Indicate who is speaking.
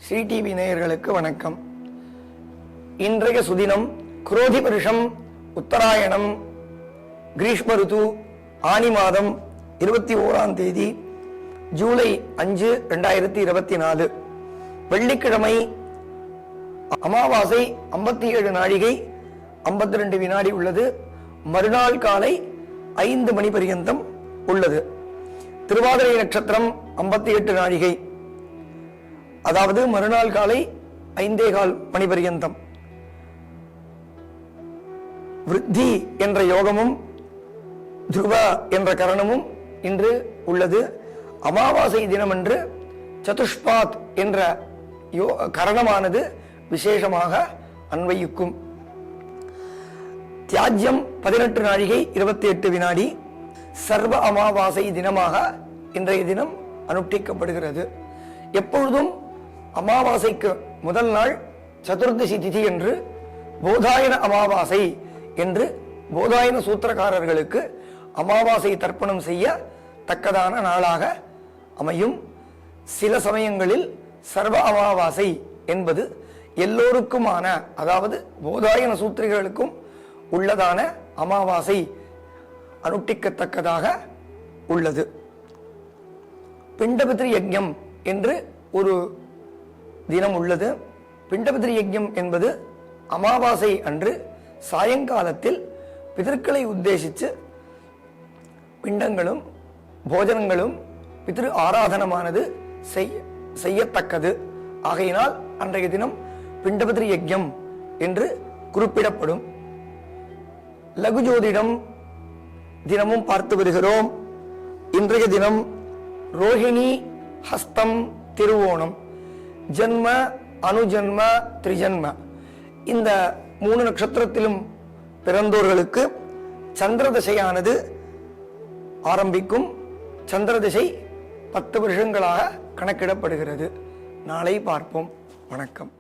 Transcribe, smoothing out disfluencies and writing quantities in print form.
Speaker 1: Sri TV நேயர்களுக்கு வணக்கம். இன்றைய சுதினம் குரோதி வருஷம் உத்தராயணம் கிரீஷ்ம ருது ஆனி மாதம் 21ஆம் தேதி ஜூலை 5, 2024 வெள்ளிக்கிழமை. அமாவாசை 57 நாழிகை 52 வினாடி உள்ளது. மறுநாள் காலை 5 மணி பர்யந்தம் உள்ளது. திருவாதிரை நட்சத்திரம் 58 நாழிகை, அதாவது மறுநாள் காலை 5:15 மணி பர்யந்தம். விருத்தி என்ற யோகமும் துருவ என்ற கரணமும் இன்று உள்ளது. அமாவாசை தினமன்று சதுஷ்பாத் என்ற கரணமானது விசேஷமாக அன்வயிக்கும். தியாஜ்யம் 18 நாழிகை 28 வினாடி. சர்வ அமாவாசை தினமாக இன்றைய தினம் அனுஷ்டிக்கப்படுகிறது. எப்பொழுதும் அமாவாசைக்கு முதல் நாள் சதுர்தசி திதி என்று போதாயன அமாவாசை என்று போதாயன சூத்திரக்காரர்களுக்கு அமாவாசை தர்ப்பணம் செய்ய தக்கதான நாளாக அமையும். சில சமயங்களில் சர்வ அமாவாசை என்பது எல்லோருக்குமான, அதாவது போதாயன சூத்திரிகளுக்கும் உள்ளதான அமாவாசை அனுஷ்டிக்கத்தக்கதாக உள்ளது. பிண்டபித்ரி யஜ்ஞம் என்று ஒரு தினம் உள்ளது. பிண்டபித்ரி யஜ்ஞம் என்பது அமாவாசை அன்று சாயங்காலத்தில் பிதர்களை உத்தேசித்து பிண்டங்களும் போஜனங்களும் பித்ரு ஆராதனமானது செய்யத்தக்கது. ஆகையினால் அன்றைய தினம் பிண்டபித்ரி யஜ்ஞம் என்று குறிப்பிடப்படும். லகுஜோதிடம் தினமும் பார்த்து வருகிறோம். இன்றைய தினம் ரோஹிணி, ஹஸ்தம், திருவோணம், ஜன்ம, அனுஜன்ம, திரிஜன்ம இந்த 3 நட்சத்திரத்திலும் பிறந்தோர்களுக்கு சந்திரதசையானது ஆரம்பிக்கும். சந்திரதசை 10 வருஷங்களாக கணக்கிடப்படுகிறது. நாளை பார்ப்போம். வணக்கம்.